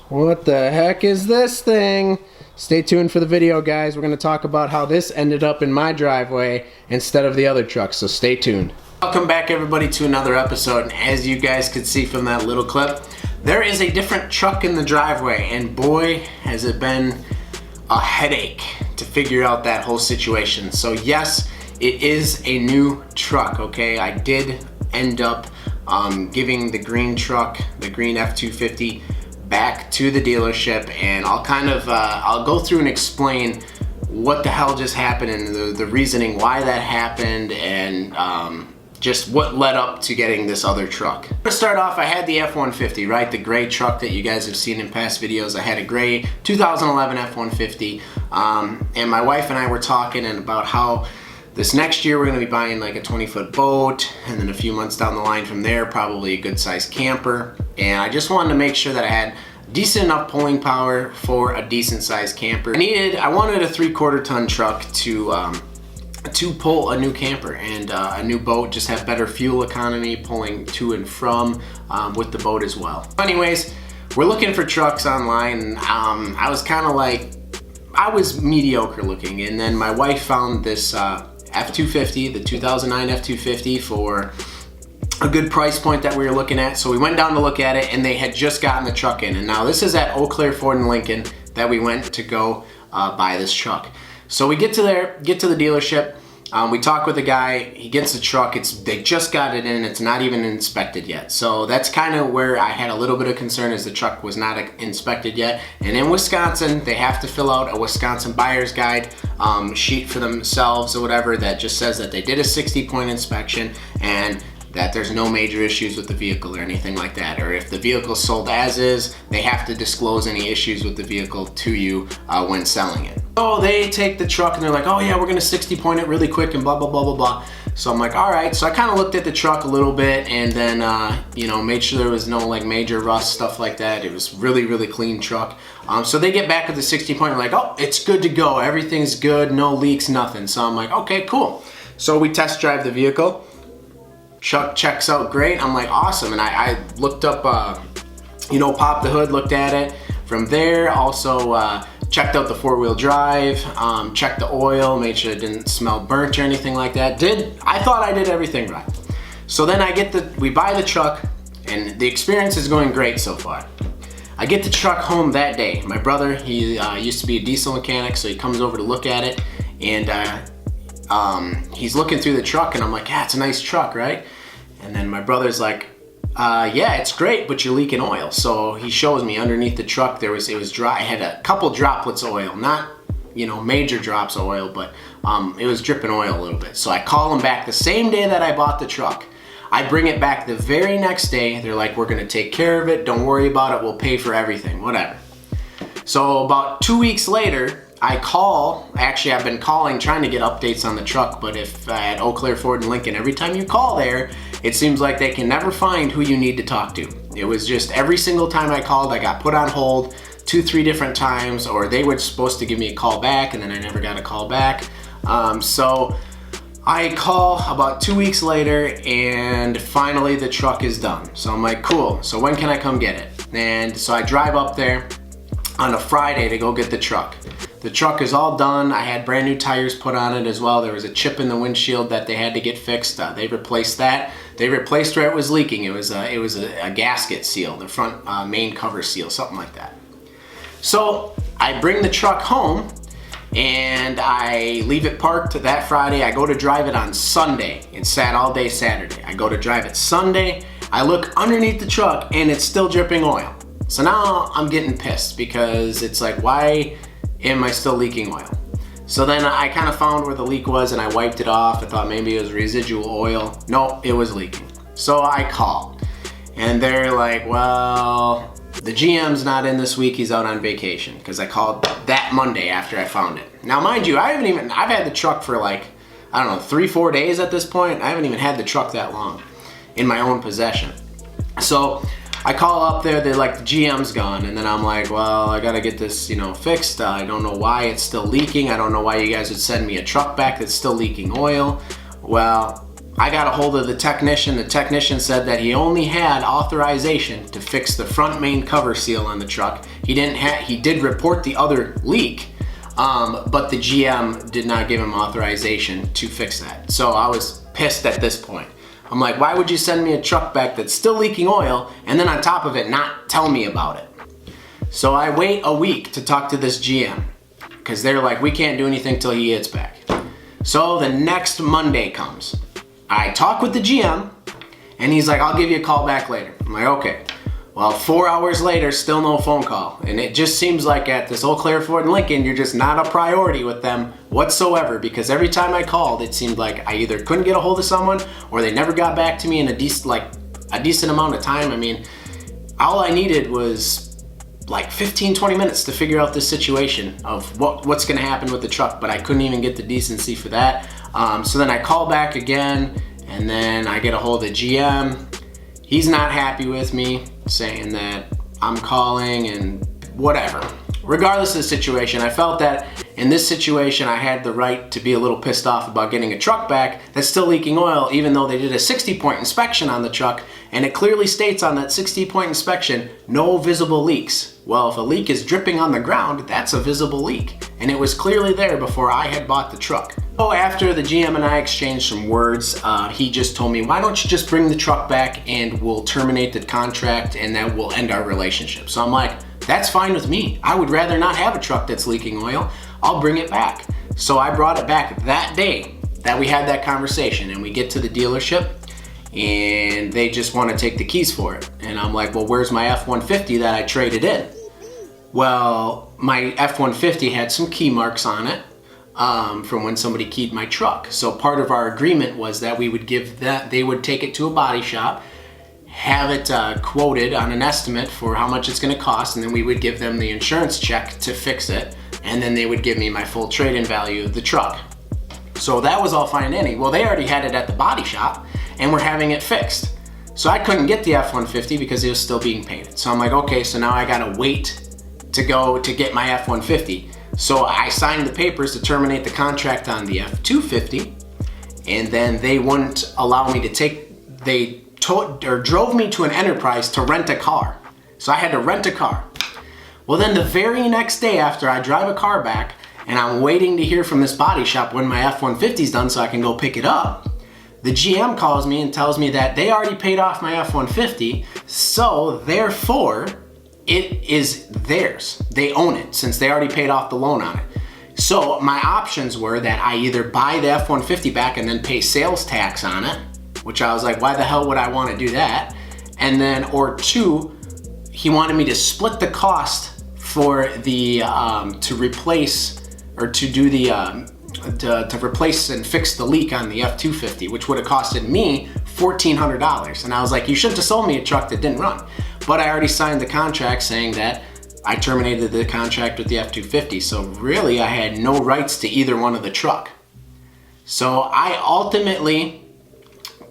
What the heck is this thing? Stay tuned for the video, guys. We're going to talk about how this ended up in my driveway instead of the other truck, so stay tuned. Welcome back, everybody, to another episode. And as you guys could see from that little clip, there is a different truck in the driveway, and boy, has it been a headache to figure out that whole situation. So yes, it is a new truck, okay? I did end up giving the green truck, the green F-250, back to the dealership, and I'll kind of I'll go through and explain what the hell just happened and the reasoning why that happened, and just what led up to getting this other truck. To start off, I had the F-150, right? The gray truck that you guys have seen in past videos. I had a gray 2011 F-150, and my wife and I were talking about how this next year we're going to be buying like a 20-foot boat, and then a few months down the line from there, probably a good-sized camper. And I just wanted to make sure that I had decent enough pulling power for a decent-sized camper. I wanted a 3/4 ton truck to pull a new camper and a new boat, just have better fuel economy pulling to and from with the boat as well. Anyways, we're looking for trucks online, and I was kind of like, I was mediocre looking, and then my wife found this F-250, the 2009 F-250, for a good price point that we were looking at. So we went down to look at it, and they had just gotten the truck in. And now this is at Eau Claire Ford and Lincoln that we went to go buy this truck. So we get to the dealership. We talk with the guy. He gets the truck. They just got it in. It's not even inspected yet. So that's kind of where I had a little bit of concern, as the truck was not inspected yet. And in Wisconsin, they have to fill out a Wisconsin buyer's guide sheet for themselves or whatever that just says that they did a 60-point inspection and that there's no major issues with the vehicle or anything like that. Or if the vehicle's sold as is, they have to disclose any issues with the vehicle to you when selling it. So they take the truck and they're like, oh yeah, we're gonna 60-point it really quick and blah, blah, blah, blah, blah. So I'm like, all right. So I kind of looked at the truck a little bit, and then, made sure there was no like major rust, stuff like that. It was really, really clean truck. So they get back with the 60-point, like, oh, it's good to go. Everything's good, no leaks, nothing. So I'm like, okay, cool. So we test drive the vehicle. Truck checks out great. I'm like, awesome. And I looked up, popped the hood, looked at it. From there, also checked out the 4-wheel drive, checked the oil, made sure it didn't smell burnt or anything like that. I thought I did everything right. So then we buy the truck, and the experience is going great so far. I get the truck home that day. My brother, he used to be a diesel mechanic, so he comes over to look at it, and he's looking through the truck, and I'm like, yeah, it's a nice truck, right? And then my brother's like, yeah, it's great, but you're leaking oil. So he shows me underneath the truck, it was dry. I had a couple droplets of oil, not, major drops of oil, but it was dripping oil a little bit. So I call him back the same day that I bought the truck. I bring it back the very next day. They're like, we're gonna take care of it. Don't worry about it. We'll pay for everything, whatever. So about 2 weeks later, I call. Actually, I've been calling, trying to get updates on the truck, but if at Eau Claire Ford and Lincoln, every time you call there, it seems like they can never find who you need to talk to. It was just every single time I called, I got put on hold 2-3 different times, or they were supposed to give me a call back, and then I never got a call back. So I call about 2 weeks later, and finally the truck is done. So I'm like, cool, so when can I come get it? And so I drive up there on a Friday to go get the truck. The truck is all done. I had brand new tires put on it as well. There was a chip in the windshield that they had to get fixed. They replaced that. They replaced where it was leaking. It was a gasket seal, the front main cover seal, something like that. So I bring the truck home, and I leave it parked that Friday. I go to drive it on Sunday. It sat all day Saturday. I go to drive it Sunday. I look underneath the truck, and it's still dripping oil. So now I'm getting pissed, because it's like, why am I still leaking oil? So then I kind of found where the leak was, and I wiped it off. I thought maybe it was residual oil. No, it was leaking. So I called, and they're like, well, the GM's not in this week. He's out on vacation, because I called that Monday after I found it. Now, mind you, I've had the truck for like, I don't know, 3-4 days at this point. I haven't even had the truck that long in my own possession. So I call up there, they're like, the GM's gone, and then I'm like, well, I gotta get this, fixed. I don't know why it's still leaking. I don't know why you guys would send me a truck back that's still leaking oil. Well, I got a hold of the technician. The technician said that he only had authorization to fix the front main cover seal on the truck. He did report the other leak, but the GM did not give him authorization to fix that. So I was pissed at this point. I'm like, why would you send me a truck back that's still leaking oil and then on top of it not tell me about it? So I wait a week to talk to this GM because they're like, we can't do anything till he gets back. So the next Monday comes. I talk with the GM and he's like, I'll give you a call back later. I'm like, okay. Well, 4 hours later, still no phone call. And it just seems like at this Eau Claire Ford and Lincoln, you're just not a priority with them whatsoever, because every time I called, it seemed like I either couldn't get a hold of someone or they never got back to me in a decent amount of time. I mean, all I needed was like 15-20 minutes to figure out this situation of what's gonna happen with the truck, but I couldn't even get the decency for that. So then I call back again, and then I get a hold of GM. He's not happy with me, saying that I'm calling and whatever. Regardless of the situation, I felt that in this situation I had the right to be a little pissed off about getting a truck back that's still leaking oil, even though they did a 60-point inspection on the truck, and it clearly states on that 60-point inspection, no visible leaks. Well, if a leak is dripping on the ground, that's a visible leak, and it was clearly there before I had bought the truck. So after the GM and I exchanged some words, he just told me, why don't you just bring the truck back and we'll terminate the contract and that will end our relationship. So I'm like, that's fine with me. I would rather not have a truck that's leaking oil. I'll bring it back. So I brought it back that day that we had that conversation, and we get to the dealership and they just want to take the keys for it. And I'm like, well, where's my F-150 that I traded in? Well, my F-150 had some key marks on it from when somebody keyed my truck. So part of our agreement was that we would they would take it to a body shop, have it quoted on an estimate for how much it's going to cost, and then we would give them the insurance check to fix it, and then they would give me my full trade-in value of the truck. So that was all fine and dandy. Well, they already had it at the body shop and were having it fixed. So I couldn't get the F-150 because it was still being painted. So I'm like, okay, so now I gotta wait to go to get my F-150. So I signed the papers to terminate the contract on the F-250, and then they wouldn't allow me to drove me to an Enterprise to rent a car. So I had to rent a car. Well, then the very next day after I drive a car back and I'm waiting to hear from this body shop when my F-150 is done so I can go pick it up, the GM calls me and tells me that they already paid off my F-150, so therefore it is theirs. They own it since they already paid off the loan on it. So my options were that I either buy the F-150 back and then pay sales tax on it, which I was like, why the hell would I want to do that? And then, or two, he wanted me to split the cost for the, to replace and fix the leak on the F-250, which would have costed me $1,400. And I was like, you shouldn't have sold me a truck that didn't run. But I already signed the contract saying that I terminated the contract with the F-250. So really I had no rights to either one of the truck. So I ultimately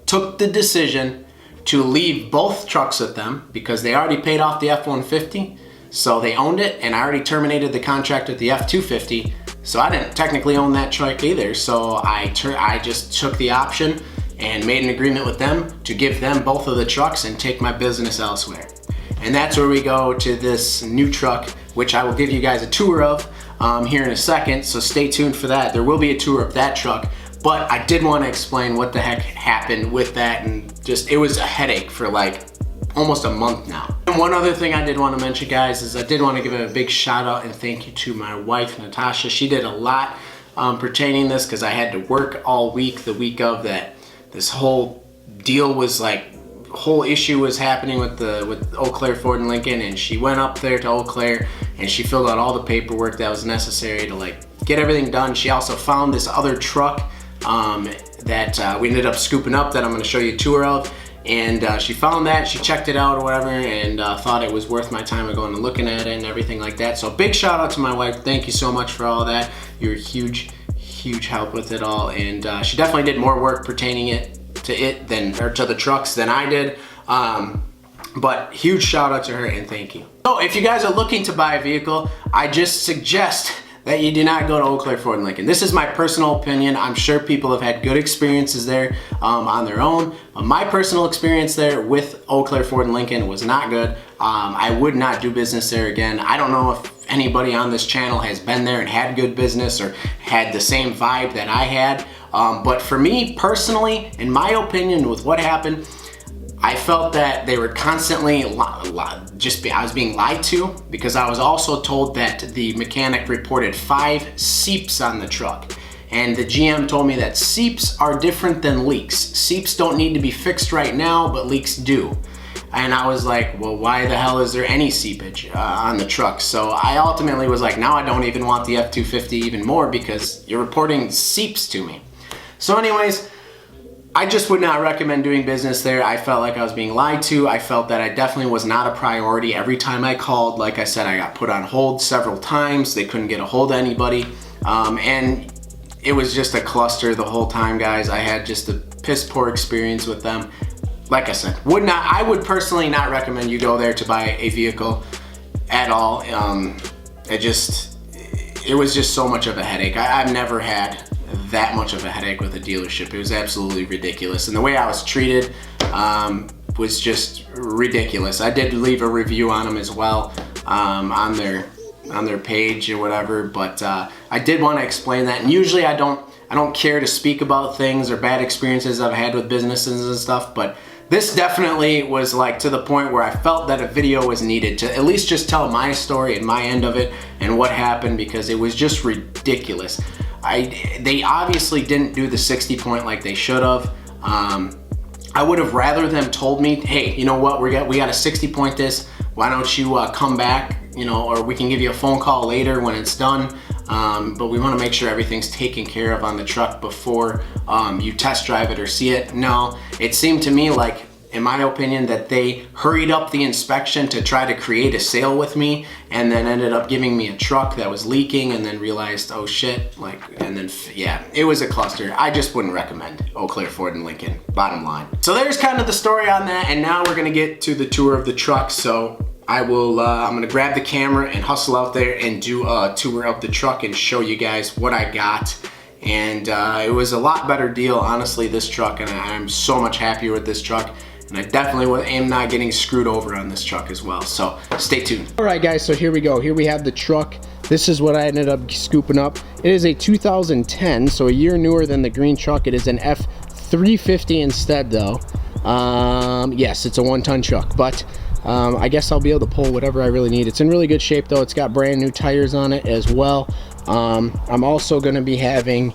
took the decision to leave both trucks with them because they already paid off the F-150. So they owned it, and I already terminated the contract with the F-250. So I didn't technically own that truck either. So I just took the option and made an agreement with them to give them both of the trucks and take my business elsewhere. And that's where we go to this new truck, which I will give you guys a tour of here in a second. So stay tuned for that. There will be a tour of that truck, but I did want to explain what the heck happened with that, and just, it was a headache for like almost a month now. And one other thing I did want to mention, guys, is I did want to give a big shout out and thank you to my wife, Natasha. She did a lot pertaining this because I had to work all week, the week of that. This whole deal was like, whole issue was happening with Eau Claire Ford and Lincoln, and she went up there to Eau Claire and she filled out all the paperwork that was necessary to like get everything done. She also found this other truck that we ended up scooping up that I'm going to show you a tour of, and she found that, she checked it out or whatever, and thought it was worth my time of going and looking at it and everything like that. So big shout out to my wife. Thank you so much for all that. You're a huge help with it all, and she definitely did more work pertaining to the trucks than I did, but huge shout out to her and thank you. So if you guys are looking to buy a vehicle, I just suggest that you do not go to Eau Claire Ford and Lincoln. This is my personal opinion. I'm sure people have had good experiences there on their own. My personal experience there with Eau Claire Ford and Lincoln was not good. I would not do business there again. I don't know if anybody on this channel has been there and had good business or had the same vibe that I had. But for me personally, in my opinion, with what happened, I felt that they were constantly I was being lied to, because I was also told that the mechanic reported 5 seeps on the truck. And the GM told me that seeps are different than leaks. Seeps don't need to be fixed right now, but leaks do. And I was like, well, why the hell is there any seepage on the truck? So I ultimately was like, now I don't even want the F-250 even more, because you're reporting seeps to me. So anyways, I just would not recommend doing business there. I felt like I was being lied to. I felt that I definitely was not a priority. Every time I called, like I said, I got put on hold several times. They couldn't get a hold of anybody. And it was just a cluster the whole time, guys. I had just a piss poor experience with them. Like I said, I would personally not recommend you go there to buy a vehicle at all. It was just so much of a headache. I've never had that much of a headache with a dealership. It was absolutely ridiculous, and the way I was treated was just ridiculous. I did leave a review on them as well on their page or whatever, but I did want to explain that. And usually I don't care to speak about things or bad experiences I've had with businesses and stuff, but this definitely was like to the point where I felt that a video was needed to at least just tell my story and my end of it and what happened, because it was just ridiculous. They obviously didn't do the 60 point like they should have. I would have rather them told me, hey, you know what, we got a 60 point this, why don't you come back, you know, or we can give you a phone call later when it's done. But we want to make sure everything's taken care of on the truck before you test drive it or see it. No, it seemed to me like, in my opinion, that they hurried up the inspection to try to create a sale with me, and then ended up giving me a truck that was leaking, and then realized, oh shit, and then yeah, it was a cluster. I just wouldn't recommend Eau Claire Ford and Lincoln, bottom line. So there's kind of the story on that, and now we're gonna get to the tour of the truck. So I'm gonna grab the camera and hustle out there and do a tour of the truck and show you guys what I got. And it was a lot better deal, honestly, this truck, and I'm so much happier with this truck. And I definitely am not getting screwed over on this truck as well. So stay tuned. All right, guys, so here we go. Here we have the truck. This is what I ended up scooping up. It is a 2010, so a year newer than the green truck. It is an F350 instead, though. Yes, it's a 1-ton truck, but I guess I'll be able to pull whatever I really need. It's in really good shape, though. It's got brand new tires on it as well. I'm also going to be having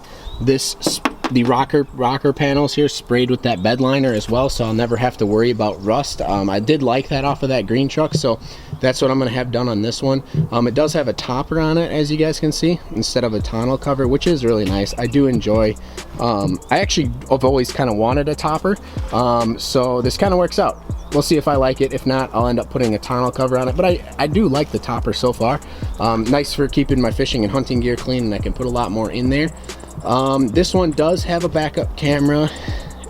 the rocker panels here sprayed with that bed liner as well, so I'll never have to worry about rust. I did like that off of that green truck, so that's what I'm going to have done on this one. It does have a topper on it, as you guys can see, instead of a tonneau cover, which is really nice. I do enjoy, I've always kind of wanted a topper, so this kind of works out. We'll see if I like it. If not, I'll end up putting a tonneau cover on it, but I do like the topper so far. Nice for keeping my fishing and hunting gear clean, and I can put a lot more in there. This one does have a backup camera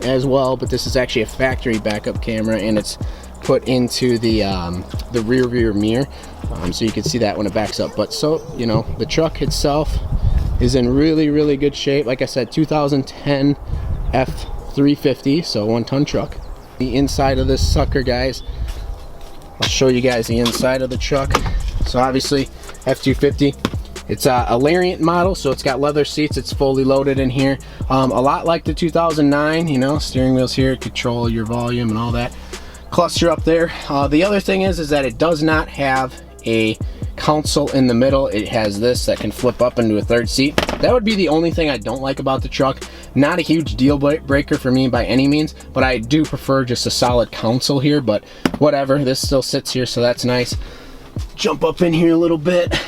as well, but this is actually a factory backup camera, and it's put into the rear mirror, so you can see that when it backs up. But so, you know, the truck itself is in really good shape. Like I said, 2010 F350, so 1-ton truck. The inside of this sucker, guys, I'll show you guys the inside of the truck. So obviously F250, it's a Lariat model, so it's got leather seats. It's fully loaded in here, a lot like the 2009, you know, steering wheels here, control your volume and all that cluster up there. The other thing is that it does not have a console in the middle. It has this that can flip up into a third seat. That would be the only thing I don't like about the truck. Not a huge deal breaker for me by any means, but I do prefer just a solid console here, but whatever, this still sits here, so that's nice. Jump up in here a little bit.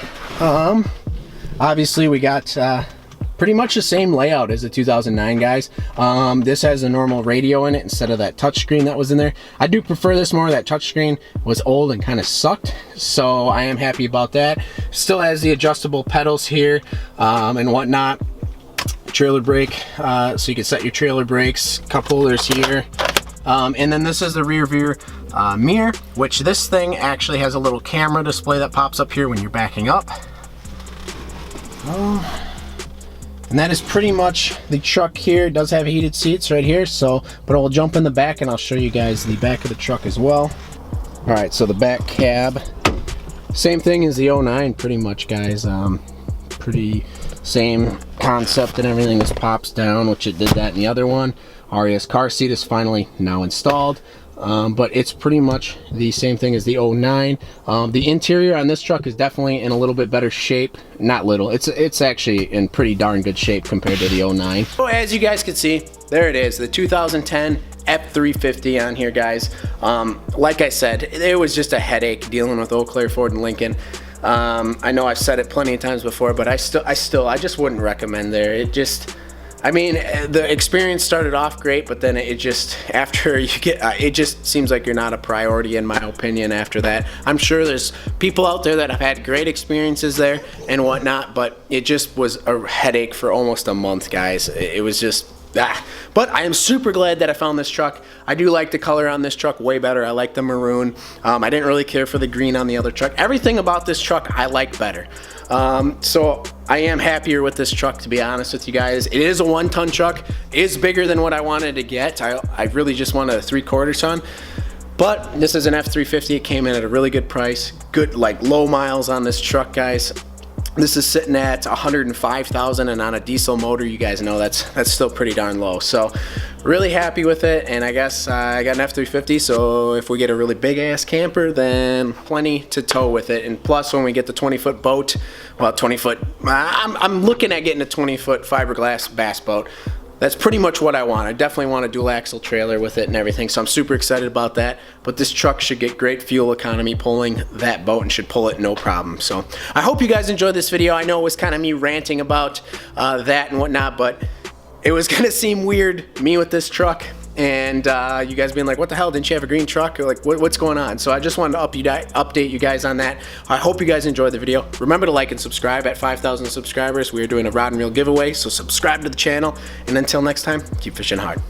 Obviously we got pretty much the same layout as the 2009, guys. This has a normal radio in it instead of that touchscreen that was in there. I do prefer this more. That touchscreen was old and kind of sucked, so I am happy about that. Still has the adjustable pedals here and whatnot. Trailer brake, so you can set your trailer brakes. Cup holders here. And then this is the rear mirror, which this thing actually has a little camera display that pops up here when you're backing up. And that is pretty much the truck here. It does have heated seats right here, so, but I'll jump in the back and I'll show you guys the back of the truck as well. All right, so the back cab, same thing as the 09 pretty much, guys. Pretty same concept and everything. This pops down, which it did that in the other one. RES car seat is finally now installed. But it's pretty much the same thing as the 09. The interior on this truck is definitely in a little bit better shape. Not little, it's actually in pretty darn good shape compared to the 09. So as you guys can see, there it is, the 2010 F350 on here, guys. Like I said, it was just a headache dealing with Eau Claire Ford and Lincoln. I know I've said it plenty of times before, but I just wouldn't recommend there. I mean, the experience started off great, but then it just, after you get, it just seems like you're not a priority in my opinion after that. I'm sure there's people out there that have had great experiences there and whatnot, but it just was a headache for almost a month, guys. It was just, But I am super glad that I found this truck. I do like the color on this truck way better. I like the maroon. I didn't really care for the green on the other truck. Everything about this truck I like better. So I am happier with this truck, to be honest with you guys. It is a 1-ton truck. It is bigger than what I wanted to get. I really just wanted a 3/4 ton. But this is an F350. It came in at a really good price. Good, like, low miles on this truck, guys. This is sitting at 105,000, and on a diesel motor, you guys know that's still pretty darn low. So really happy with it, and I guess I got an F350, so if we get a really big ass camper, then plenty to tow with it. And plus, when we get the 20-foot boat, well, 20-foot, I'm looking at getting a 20-foot fiberglass bass boat. That's pretty much what I want. I definitely want a dual axle trailer with it and everything, so I'm super excited about that. But this truck should get great fuel economy pulling that boat and should pull it no problem. So I hope you guys enjoyed this video. I know it was kind of me ranting about that and whatnot, but it was gonna seem weird, me with this truck, and you guys being like, what the hell, didn't you have a green truck? Or like, what's going on? So I just wanted to update you guys on that. I hope you guys enjoyed the video. Remember to like and subscribe. At 5,000 subscribers, we are doing a rod and reel giveaway, so subscribe to the channel, and until next time, keep fishing hard.